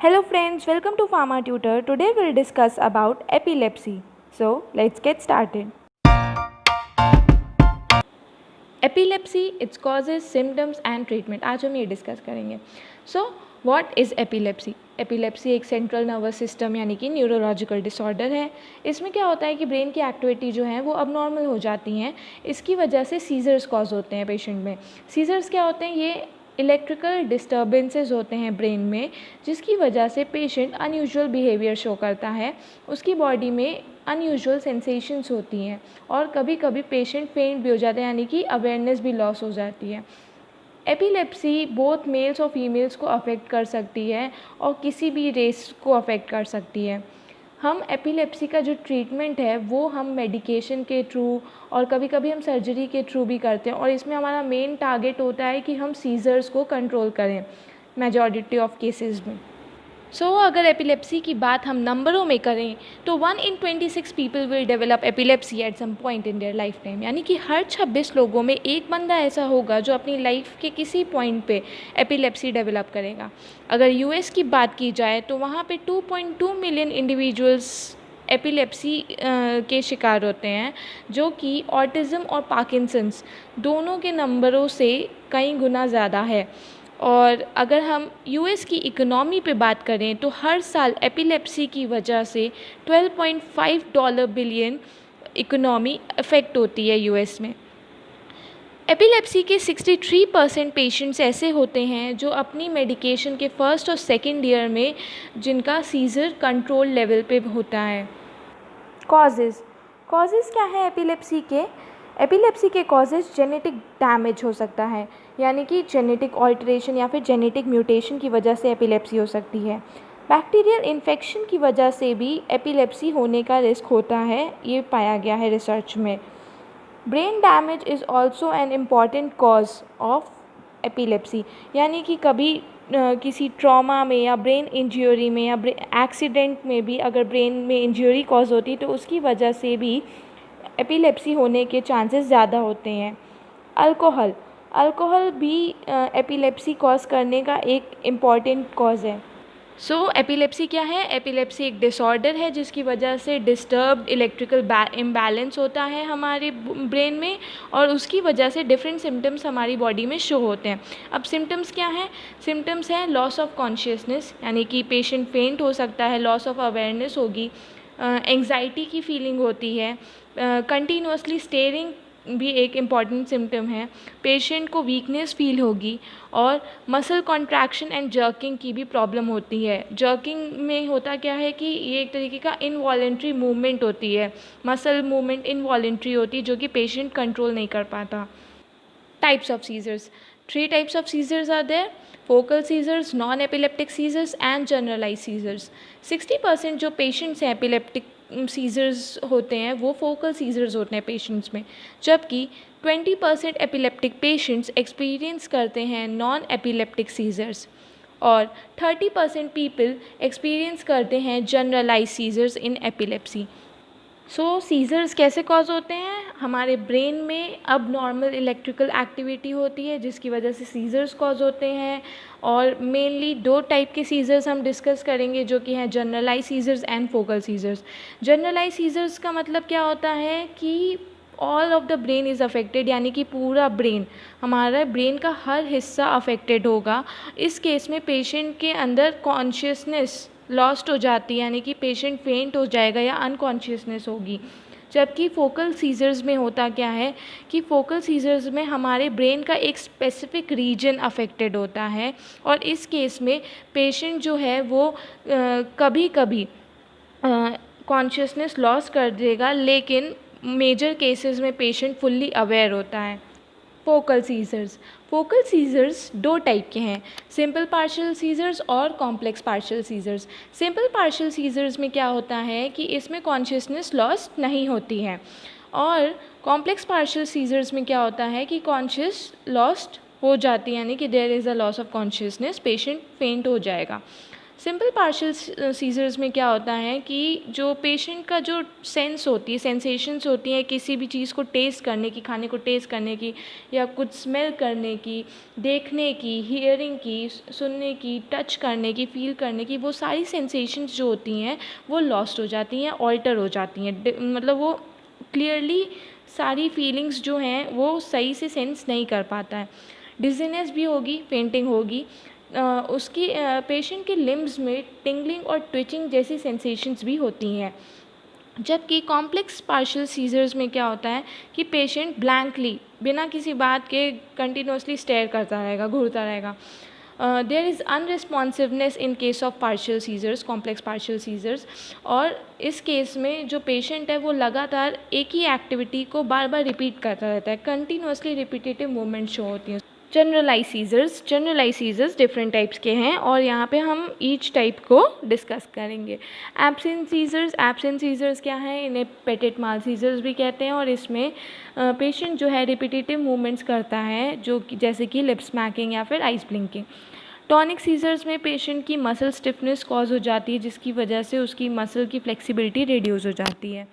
Hello friends, welcome to Pharma Tutor. Today we'll discuss about epilepsy. So let's get started. Epilepsy, its causes, symptoms and treatment. आज हम ये discuss करेंगे. So what is epilepsy? Epilepsy एक central nervous system यानी कि neurological disorder है. इसमें क्या होता है कि ब्रेन की एक्टिविटी जो है वो अबनॉर्मल हो जाती हैं. इसकी वजह से सीजर्स कॉज होते हैं पेशेंट में. सीजर्स क्या होते हैं? ये इलेक्ट्रिकल डिस्टर्बेंसेस होते हैं ब्रेन में, जिसकी वजह से पेशेंट अनयूजुअल बिहेवियर शो करता है. उसकी बॉडी में अनयूजुअल सेंसेशंस होती हैं और कभी कभी पेशेंट फेंट भी हो जाते हैं, यानी कि अवेयरनेस भी लॉस हो जाती है. एपिलेप्सी बोथ मेल्स और फीमेल्स को अफेक्ट कर सकती है और किसी भी रेस को अफेक्ट कर सकती है. हम एपिलेप्सी का जो ट्रीटमेंट है वो हम मेडिकेशन के थ्रू और कभी कभी हम सर्जरी के थ्रू भी करते हैं, और इसमें हमारा मेन टारगेट होता है कि हम सीजर्स को कंट्रोल करें मेजॉरिटी ऑफ केसेस में. अगर एपिलेप्सी की बात हम नंबरों में करें तो 1 in 26 people will develop epilepsy at some point in their life time, यानी कि हर 26 लोगों में एक बंदा ऐसा होगा जो अपनी लाइफ के किसी पॉइंट पे एपिलेप्सी डेवलप करेगा. अगर यूएस की बात की जाए तो वहाँ पे 2.2 मिलियन इंडिविजुअल्स एपिलेप्सी के शिकार होते हैं, जो कि ऑटिज़म और पार्किंसंस दोनों के नंबरों से कई गुना ज़्यादा है. और अगर हम यूएस की इकोनॉमी पे बात करें तो हर साल एपिलेप्सी की वजह से $12.5 बिलियन इकोनॉमी अफेक्ट होती है यूएस में. एपिलेप्सी के 63% पेशेंट्स ऐसे होते हैं जो अपनी मेडिकेशन के फर्स्ट और सेकेंड ईयर में जिनका सीजर कंट्रोल लेवल पे होता है. कॉजेज़ क्या है एपिलेप्सी के? एपिलेप्सी के कॉजेज़ जेनेटिक डैमेज हो सकता है, यानी कि जेनेटिक ऑल्टरेशन या फिर जेनेटिक म्यूटेशन की वजह से एपिलेप्सी हो सकती है. बैक्टीरियल इन्फेक्शन की वजह से भी एपिलेप्सी होने का रिस्क होता है, ये पाया गया है रिसर्च में. Brain damage is also an important cause of epilepsy, यानी कि कभी किसी ट्रॉमा में या ब्रेन इंजरी में या एक्सीडेंट में भी अगर ब्रेन में इंजरी कॉज होती तो उसकी वजह से भी एपिलेप्सी होने के चांसेस ज़्यादा होते हैं. अल्कोहल भी एपिलेप्सी कॉज करने का एक इम्पॉर्टेंट कॉज है. एपिलेप्सी क्या है? एपिलेप्सी एक डिसऑर्डर है जिसकी वजह से डिस्टर्ब्ड इलेक्ट्रिकल इम्बैलेंस होता है हमारे ब्रेन में, और उसकी वजह से डिफरेंट सिम्टम्स हमारी बॉडी में शो होते हैं. अब सिम्टम्स क्या हैं? सिम्टम्स हैं लॉस ऑफ कॉन्शियसनेस, यानी कि पेशेंट फेंट हो सकता है, लॉस ऑफ अवेयरनेस होगी, एंग्जाइटी की फीलिंग होती है, कंटिन्यूसली स्टेयरिंग भी एक इम्पॉर्टेंट सिम्टम है, पेशेंट को वीकनेस फील होगी, और मसल कॉन्ट्रैक्शन एंड जर्किंग की भी प्रॉब्लम होती है. जर्किंग में होता क्या है कि ये एक तरीके का इनवॉलेंट्री मूवमेंट होती है, मसल मूवमेंट इनवॉलेंट्री होती है जो कि पेशेंट कंट्रोल नहीं कर पाता. Types of seizures. 3 types of seizures are there: focal seizures, non-epileptic seizers and generalized seizers. 60% जो पेशेंट्स हैं एपिलेप्टिक सीजर्स होते हैं वो फोकल सीजर्स होते हैं पेशेंट्स में, जबकि 20% एपिलेप्टिक पेशेंट्स एक्सपीरियंस करते हैं नॉन एपिलेप्टिक सीजर्स, और 30% पीपल एक्सपीरियंस करते हैं generalise seizures in epilepsy. Seizures कैसे कॉज होते हैं? हमारे ब्रेन में अब नॉर्मल इलेक्ट्रिकल एक्टिविटी होती है जिसकी वजह से सीजर्स कॉज होते हैं, और मेनली 2 टाइप के सीजर्स हम डिस्कस करेंगे जो कि हैं generalise seizures and focal seizures. Generalise seizures का मतलब क्या होता है कि all of the brain is affected, यानी कि पूरा ब्रेन, हमारा ब्रेन का हर हिस्सा अफेक्टेड होगा. इस केस में पेशेंट के अंदर कॉन्शियसनेस लॉस्ट हो जाती है, यानी कि पेशेंट फेंट हो जाएगा या अनकॉन्शियसनेस होगी. जबकि फोकल सीजर्स में होता क्या है कि फोकल सीजर्स में हमारे ब्रेन का एक स्पेसिफिक रीजन अफेक्टेड होता है, और इस केस में पेशेंट जो है वो कभी कभी कॉन्शियसनेस लॉस कर देगा, लेकिन मेजर केसेस में पेशेंट फुल्ली अवेयर होता है. फोकल सीजर्स 2 टाइप के हैं: सिंपल पार्शियल सीजर्स और complex partial seizures. Simple partial seizures में क्या होता है कि इसमें कॉन्शियसनेस लॉस नहीं होती है, और कॉम्प्लेक्स पार्शियल सीजर्स में क्या होता है कि कॉन्शियस लॉस्ट हो जाती है, यानी कि there is a loss of consciousness, patient faint हो जाएगा. सिंपल पार्शियल सीजर्स में क्या होता है कि जो पेशेंट का जो सेंस होती है, सेंसेशंस होती हैं किसी भी चीज़ को टेस्ट करने की, खाने को टेस्ट करने की, या कुछ स्मेल करने की, देखने की, हियरिंग की, सुनने की, टच करने की, फील करने की, वो सारी सेंसेशंस जो होती हैं वो लॉस्ट हो जाती हैं, ऑल्टर हो जाती हैं। मतलब वो क्लियरली सारी फीलिंग्स जो हैं वो सही से सेंस नहीं कर पाता है। डिजीनेस भी होगी, फेंटिंग होगी, उसकी पेशेंट के लिम्स में टिंगलिंग और ट्विचिंग जैसी सेंसेशंस भी होती हैं। जबकि कॉम्प्लेक्स पार्शियल सीजर्स में क्या होता है कि पेशेंट ब्लैंकली बिना किसी बात के कंटिन्यूसली स्टेयर करता रहेगा, घूरता रहेगा। There is unresponsiveness in case of partial seizures, complex partial seizures. और इस केस में जो पेशेंट है वो लगातार एक ही एक्टिविटी को बार बार रिपीट करता रहता है, कंटिन्यूसली रिपीटेटिव मूवमेंट शो होती हैं। जनरलाइज सीजर्स डिफरेंट टाइप्स के हैं और यहाँ पे हम ईच टाइप को डिस्कस करेंगे। एब्सेंट सीजर्स क्या है, इन्हें पेटेंट माल सीजर्स भी कहते हैं और इसमें पेशेंट जो है रिपीटेटिव मूवमेंट्स करता है, जो कि जैसे कि लिप स्मैकिंग या फिर आइज ब्लिंकिंग। टॉनिक सीजर्स में पेशेंट की मसल स्टिफनेस कॉज हो जाती है, जिसकी वजह से उसकी मसल की फ्लेक्सिबिलिटी रिड्यूस हो जाती है।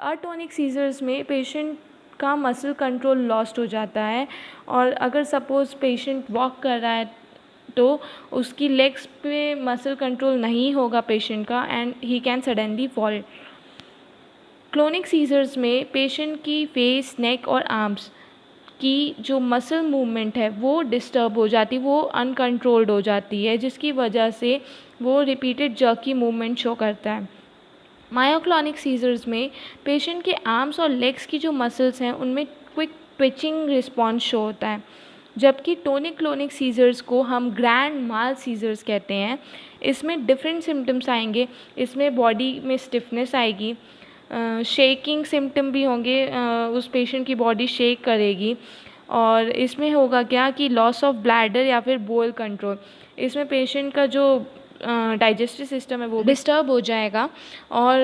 अटोनिक सीजर्स में पेशेंट का मसल कंट्रोल लॉस्ट हो जाता है और अगर सपोज़ पेशेंट वॉक कर रहा है तो उसकी लेग्स पे मसल कंट्रोल नहीं होगा पेशेंट का एंड ही can suddenly fall. Clonic seizures में पेशेंट की फेस, नेक और आर्म्स की जो मसल मूवमेंट है वो डिस्टर्ब हो जाती, वो अनकंट्रोल्ड हो जाती है, जिसकी वजह से वो रिपीटेड जर्की मूवमेंट शो करता है। मायोक्लॉनिक सीजर्स में पेशेंट के आर्म्स और लेग्स की जो मसल्स हैं उनमें क्विक ट्विचिंग रिस्पॉन्स शो होता है। जबकि टोनिक क्लोनिक सीजर्स को हम ग्रैंड माल सीजर्स कहते हैं। इसमें डिफरेंट सिम्टम्स आएंगे, इसमें बॉडी में स्टिफनेस आएगी, शेकिंग सिम्टम भी होंगे, उस पेशेंट की बॉडी शेक करेगी और इसमें होगा क्या कि लॉस ऑफ ब्लैडर या फिर बोल कंट्रोल, इसमें पेशेंट का जो डाइजेस्टिव सिस्टम है वो डिस्टर्ब हो जाएगा और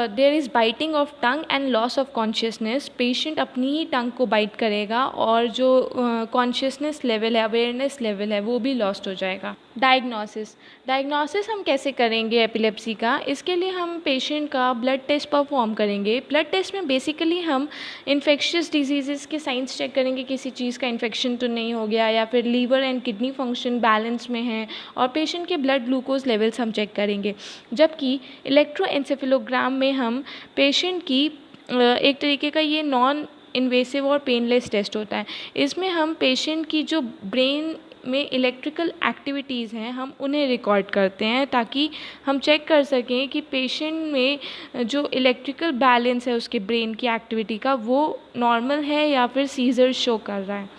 there is biting of tongue and loss of consciousness, patient अपनी ही टंग को बाइट करेगा और जो कॉन्शियसनेस लेवल है, अवेयरनेस लेवल है, वो भी लॉस्ट हो जाएगा। डायग्नोसिस हम कैसे करेंगे एपिलेप्सी का, इसके लिए हम पेशेंट का ब्लड टेस्ट परफॉर्म करेंगे। ब्लड टेस्ट में बेसिकली हम इन्फेक्शियस डिजीज़ के साइंस चेक करेंगे, किसी चीज़ का इन्फेक्शन तो नहीं हो गया या फिर liver and kidney function balance में है, और पेशेंट के ब्लड ग्लूकोज लेवल्स हम चेक करेंगे। जबकि इलेक्ट्रोएन्सेफेलोग्राम में हम पेशेंट की एक तरीके का ये नॉन इन्वेसिव और पेनलेस टेस्ट होता है। इसमें हम पेशेंट की जो ब्रेन में इलेक्ट्रिकल एक्टिविटीज़ हैं हम उन्हें रिकॉर्ड करते हैं ताकि हम चेक कर सकें कि पेशेंट में जो इलेक्ट्रिकल बैलेंस है उसके ब्रेन की एक्टिविटी का वो नॉर्मल है या फिर सीजर शो कर रहा है।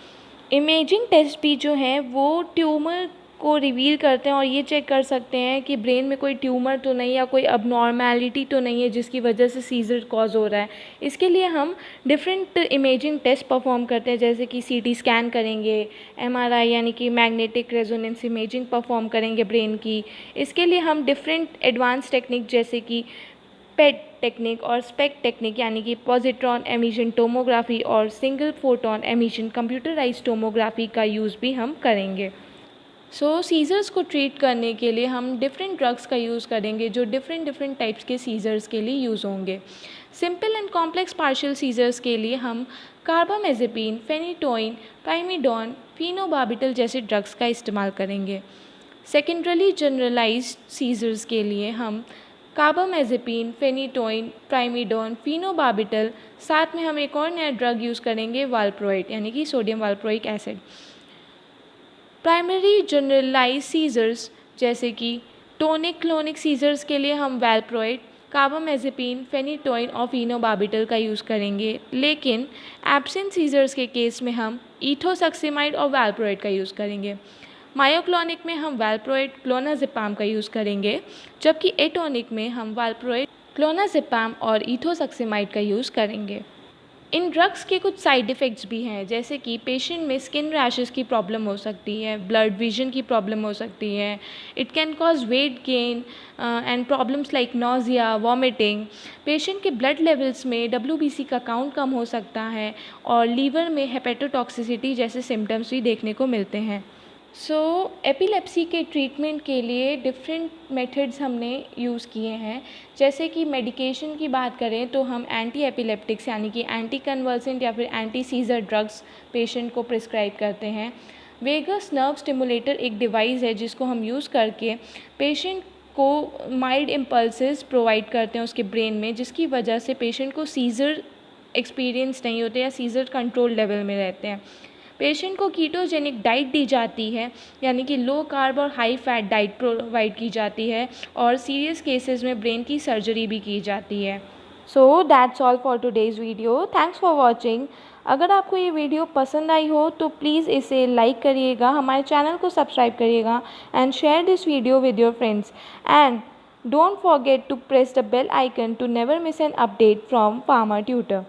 इमेजिंग टेस्ट भी जो है वो ट्यूमर को रिवील करते हैं और ये चेक कर सकते हैं कि ब्रेन में कोई ट्यूमर तो नहीं या कोई अबनॉर्मैलिटी तो नहीं है जिसकी वजह से सीजर कॉज हो रहा है। इसके लिए हम डिफरेंट इमेजिंग टेस्ट परफॉर्म करते हैं, जैसे कि सीटी स्कैन करेंगे, एमआरआई यानी कि मैग्नेटिक रेजोनेंस इमेजिंग परफॉर्म करेंगे ब्रेन की। इसके लिए हम डिफरेंट एडवांस टेक्निक जैसे कि पेट टेक्निक और स्पेक टेक्निक यानी कि पॉजिट्रॉन एमिशन टोमोग्राफी और single photon emission computerised tomography का यूज़ भी हम करेंगे। सीजर्स को ट्रीट करने के लिए हम डिफरेंट ड्रग्स का यूज़ करेंगे जो डिफरेंट टाइप्स के सीजर्स के लिए यूज़ होंगे। Simple and complex partial seizures के लिए हम कार्बामेज़ेपिन, फेनिटोइन, प्राइमिडॉन, फिनोबार्बिटल जैसे ड्रग्स का इस्तेमाल करेंगे। सेकेंडरली जनरलाइज्ड सीजर्स के लिए हम कार्बामेज़ेपिन, फेनिटोइन, प्राइमिडॉन, फिनोबार्बिटल, साथ में हम एक और नया ड्रग यूज़ करेंगे वाल्प्रोइट यानी कि sodium valproic acid. Primary generalize seizures जैसे कि टोनिक क्लोनिक सीजर्स के लिए हम वैल्प्रोइड, कार्बामेज़ेपिन, फेनिटोइन और फिनोबार्बिटल का यूज़ करेंगे, लेकिन एब्सेंट सीजर्स के केस में हम इथोसक्सिमाइड और वैल्प्रोइड का यूज़ करेंगे। मायोक्लॉनिक में हम वैल्प्रोइड, क्लोनाज़ेपाम का यूज़ करेंगे, जबकि एटोनिक में हम वैल्प्रोइड, क्लोनाज़ेपाम और इथोसक्सिमाइड का यूज़ करेंगे। इन ड्रग्स के कुछ साइड इफ़ेक्ट्स भी हैं, जैसे कि पेशेंट में स्किन रैशेस की प्रॉब्लम हो सकती है, ब्लड विजन की प्रॉब्लम हो सकती है, it can cause weight gain and problems like nausea, vomiting. Patient के ब्लड लेवल्स में WBC का काउंट कम हो सकता है और लीवर में हेपेटोटॉक्सिसिटी जैसे सिम्टम्स भी देखने को मिलते हैं। सो एपिलेप्सी के ट्रीटमेंट के लिए डिफरेंट मेथड्स हमने यूज़ किए हैं। जैसे कि मेडिकेशन की बात करें तो हम एंटी एपिलेप्टिक्स यानी कि एंटी कन्वर्सेंट या फिर एंटी सीजर ड्रग्स पेशेंट को प्रिस्क्राइब करते हैं। वेगस नर्व स्टिमुलेटर एक डिवाइस है जिसको हम यूज़ करके पेशेंट को माइल्ड इम्पल्सेस प्रोवाइड करते हैं उसके ब्रेन में, जिसकी वजह से पेशेंट को सीज़र एक्सपीरियंस नहीं होते या सीज़र कंट्रोल लेवल में रहते हैं। पेशेंट को कीटोजेनिक डाइट दी जाती है यानी कि लो कार्ब और हाई फैट डाइट प्रोवाइड की जाती है और सीरियस केसेस में ब्रेन की सर्जरी भी की जाती है। So that's all for today's video. Thanks for watching. अगर आपको ये वीडियो पसंद आई हो तो प्लीज़ इसे लाइक करिएगा, हमारे चैनल को सब्सक्राइब करिएगा and share this video with your friends and don't forget to press the bell icon to never miss an update from Pharma tutor.